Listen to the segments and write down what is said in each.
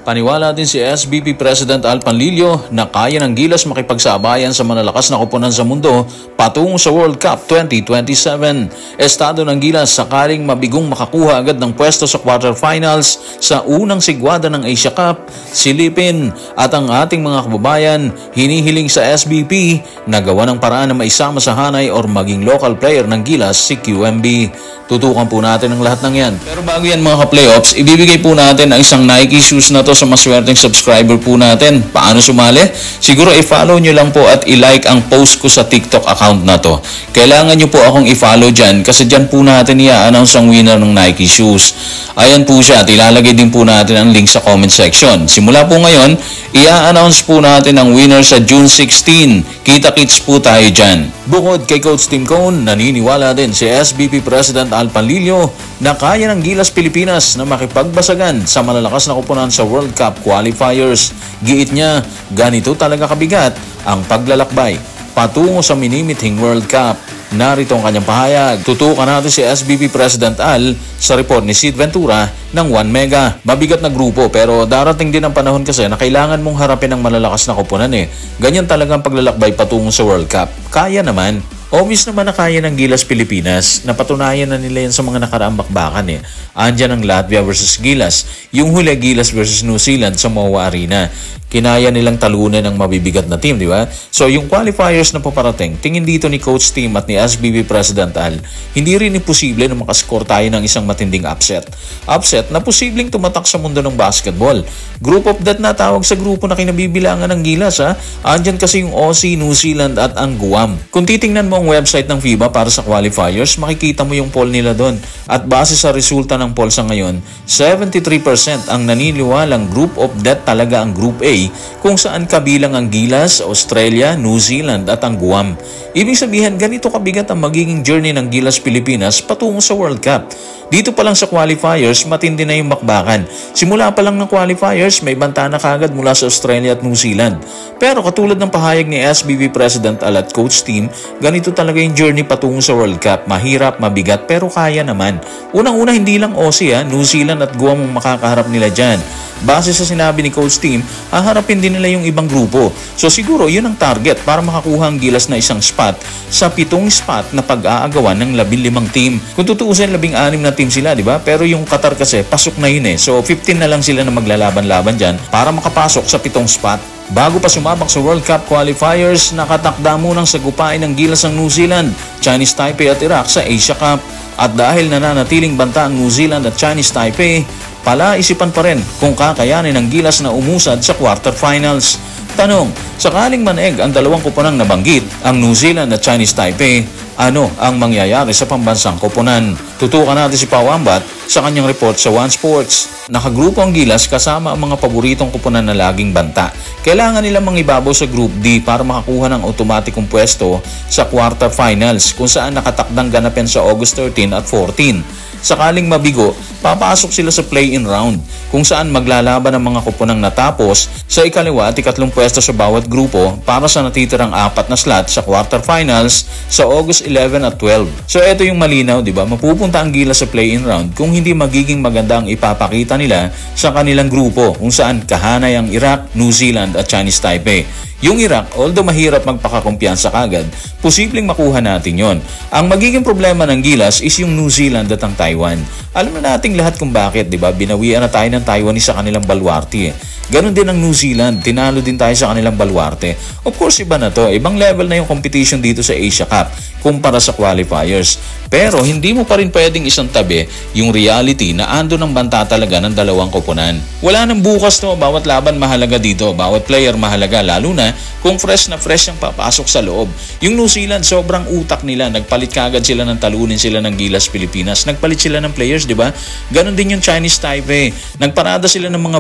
Paniwala din si SBP President Al Panlilio na kaya ng Gilas makipagsabayan sa malalakas na koponan sa mundo patungo sa World Cup 2027. Estado ng Gilas sakaling mabigong makakuha agad ng pwesto sa quarterfinals sa unang sigwada ng Asia Cup, silipin at ang ating mga kababayan hinihiling sa SBP na gawa ng paraan na maisama sa hanay or maging local player ng Gilas si QMB. Tutukan po natin ang lahat ng yan. Pero bago yan mga ka-playoffs, ibibigay po natin ang isang Nike shoes na to sa maswerteng subscriber po natin. Paano sumali? Siguro i-follow nyo lang po at i-like ang post ko sa TikTok account na to. Kailangan nyo po akong i-follow dyan kasi dyan po natin i-announce ang winner ng Nike shoes. Ayan po siya at ilalagay din po natin ang link sa comment section. Simula po ngayon, i-announce po natin ang winner sa June 16. Kita-kits po tayo dyan. Bukod kay Coach Tim Cone, naniniwala din si SBP President Al Panlilio na kaya ng Gilas Pilipinas na makipagbasagan sa malalakas na koponan sa World Cup qualifiers. Giit niya, ganito talaga kabigat ang paglalakbay patungo sa minimithing World Cup. Narito ang kanyang pahayag. Tutukan natin si SBP President Al sa report ni Sid Ventura ng 1 Mega. Mabigat na grupo pero darating din ang panahon kasi na kailangan mong harapin ang malalakas na koponan eh. Ganyan talagang paglalakbay patungo sa World Cup. Kaya naman. Obvious naman na kaya ng Gilas Pilipinas. Napatunayan na nila yan sa mga nakaraang bakbakan eh. Andyan ang Latvia versus Gilas. Yung huli Gilas versus New Zealand sa MOA Arena. Kinaya nilang talunan ng mabibigat na team, di ba? So yung qualifiers na paparating, tingin dito ni Coach Tim at ni SBB President Al, hindi rin imposible na makascore tayo ng isang matinding upset. Upset na posibleng tumatak sa mundo ng basketball. Group of death na tawag sa grupo na kinabibilangan ng Gilas ha. Andyan kasi yung Aussie, New Zealand at ang Guam. Kung titingnan mo ang website ng FIBA para sa qualifiers, makikita mo yung poll nila doon. At base sa resulta ng poll sa ngayon, 73% ang naniniwalang group of death talaga ang Group A, kung saan kabilang ang Gilas, Australia, New Zealand at ang Guam. Ibig sabihin, ganito kabigat ang magiging journey ng Gilas Pilipinas patungo sa World Cup. Dito pa lang sa qualifiers, matindi na yung bakbakan. Simula pa lang ng qualifiers, may banta na kagad mula sa Australia at New Zealand. Pero katulad ng pahayag ni SBB President Al at Coach Team, ganito talaga yung journey patungo sa World Cup. Mahirap, mabigat, pero kaya naman. Unang-una, hindi lang Aussie, New Zealand at Guam ang makakaharap nila dyan. Base sa sinabi ni Coach Team, haharapin din nila yung ibang grupo. So siguro yun ang target para makakuha ang Gilas na isang spot sa 7 spot na pag-aagawan ng 15 team. Kung tutuusin, 16 na team sila, di ba? Pero yung Qatar kasi, pasok na yun eh. So 15 na lang sila na maglalaban-laban dyan para makapasok sa 7 spot. Bago pa sumabak sa World Cup qualifiers, nakatakda munang sagupain ng Gilas ang New Zealand, Chinese Taipei at Iraq sa Asia Cup. At dahil nananatiling banta ang New Zealand at Chinese Taipei, palaisipan pa rin kung kakayanin ng Gilas na umusad sa quarterfinals. Tanong, sakaling manig ang dalawang koponang nabanggit, ang New Zealand at Chinese Taipei, ano ang mangyayari sa pambansang koponan? Tutukan natin si Pau Ambat sa kanyang report sa One Sports. Nakagrupo ang Gilas kasama ang mga paboritong koponan na laging banta. Kailangan nilang mangibabaw sa Group D para makakuha ng automatikong pwesto sa quarterfinals kung saan nakatakdang ganapin sa August 13 at 14. Sakaling mabigo, papasok sila sa play-in round kung saan maglalaban ang mga koponang natapos sa ikaliwa at ikatlong pwesto sa bawat grupo para sa natitirang 4 na slot sa quarterfinals sa August 11 at 12. So ito yung malinaw, di ba? Mapupunta ang Gilas sa play-in round kung hindi magiging maganda ang ipapakita nila sa kanilang grupo kung saan kahanay ang Iraq, New Zealand at Chinese Taipei. Yung Iraq, although mahirap magpakakumpiyansa kagad, posibleng makuha natin yon. Ang magiging problema ng Gilas is yung New Zealand at ang Taiwan. Alam na nating lahat kung bakit, di ba? Binawian na tayo ng Taiwanese sa kanilang baluarte. Ganon din ang New Zealand, tinalo din tayo sa kanilang baluarte. Of course, iba na to. Ibang level na yung competition dito sa Asia Cup kumpara sa qualifiers. Pero hindi mo pa rin pwedeng isang tabi yung reality na ando ng banta talaga ng dalawang koponan. Wala nang bukas to, bawat laban mahalaga dito, bawat player mahalaga, lalo na kung fresh na fresh ang papasok sa loob. Yung New Zealand, sobrang utak nila, nagpalit kagad sila ng talunin sila ng Gilas Pilipinas, nagpalit sila ng players, di ba? Ganon din yung Chinese Taipei, nagparada sila ng mga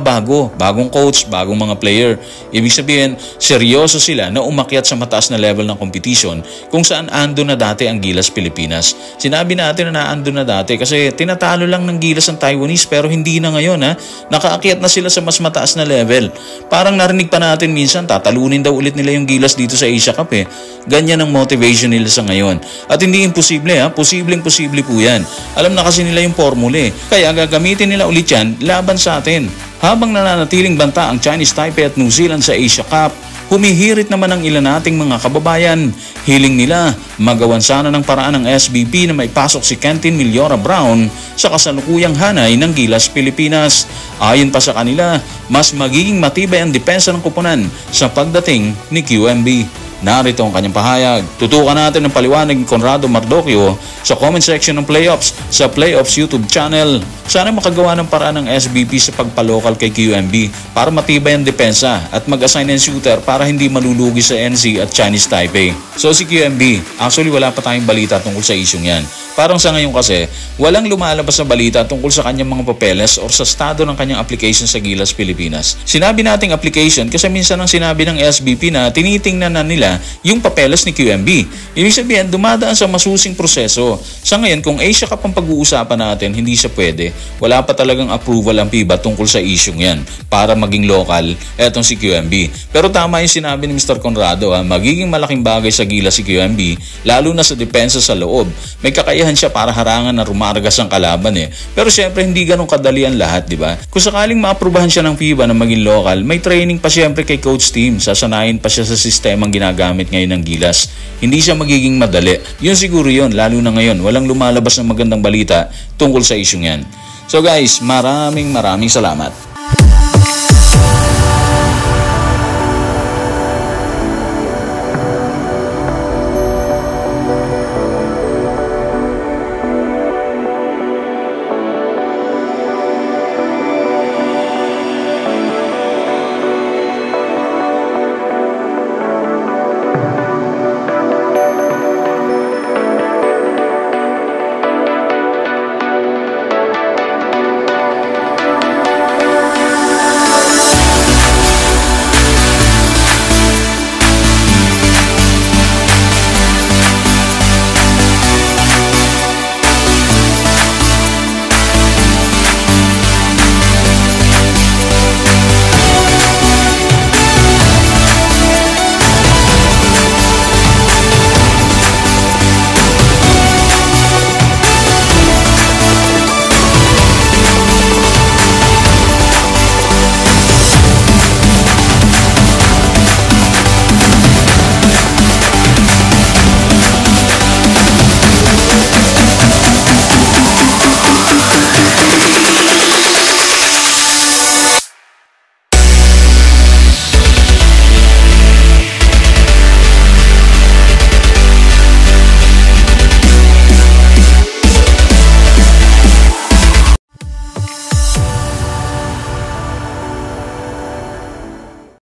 bagong coach, bagong mga player. Ibig sabihin, seryoso sila na umakyat sa mataas na level ng competition kung saan ando na dati ang Gilas Pilipinas. Sinabi natin na naando na dati kasi tinatalo lang ng Gilas ang Taiwanese pero hindi na ngayon ha. Nakaakyat na sila sa mas mataas na level. Parang narinig pa natin minsan tatalunin daw ulit nila yung Gilas dito sa Asia Cup eh. Ganyan ang motivation nila sa ngayon. At hindi imposible ha. Posible po yan. Alam na kasi nila yung formula eh. Kaya gagamitin nila ulit yan laban sa atin. Habang nananatiling banta ang Chinese Taipei at New Zealand sa Asia Cup, humihirit naman ang ilan nating mga kababayan. Hiling nila magawan sana ng paraan ng SBP na maipasok si Kentin Millora Brown sa kasalukuyang hanay ng Gilas Pilipinas. Ayon pa sa kanila, mas magiging matibay ang depensa ng koponan sa pagdating ni QMB. Narito ang kanyang pahayag. Tutukan natin ang paliwanag ni Conrado Mardoquio sa comment section ng Playoffs sa Playoffs YouTube channel. Sana makagawa ng paraan ng SBP sa pagpalokal kay QMB para matibay ang depensa at mag-assign ng shooter para hindi malulugi sa NC at Chinese Taipei. So si QMB, actually wala pa tayong balita tungkol sa isyong yan. Parang sa ngayon kasi, walang lumalabas na balita tungkol sa kanyang mga papeles or sa estado ng kanyang application sa Gilas Pilipinas. Sinabi nating application kasi minsan ang sinabi ng SBP na tinitingnan na nila yung papeles ni QMB. Ibig sabihin, dumadaan sa masusing proseso. Sa ngayon, kung Asia Cup ang pag-uusapan natin, hindi siya pwede. Wala pa talagang approval ang FIBA tungkol sa isyong yan para maging local etong si QMB. Pero tama yung sinabi ni Mr. Conrado, magiging malaking bagay sa Gilas si QMB, lalo na sa depensa sa loob. May kakayahan siya para harangan na rumargas ang kalaban Pero syempre hindi ganun kadali ang lahat, di ba? Kung sakaling maaprubahan siya ng FIBA na maging local, may training pa syempre kay coach team. Sasanayin pa siya sa sistemang ginagamit ngayon ng Gilas. Hindi siya magiging madali. Yun siguro yun, lalo na ngayon. Walang lumalabas ng magandang balita tungkol sa isyong yan. So guys, maraming salamat.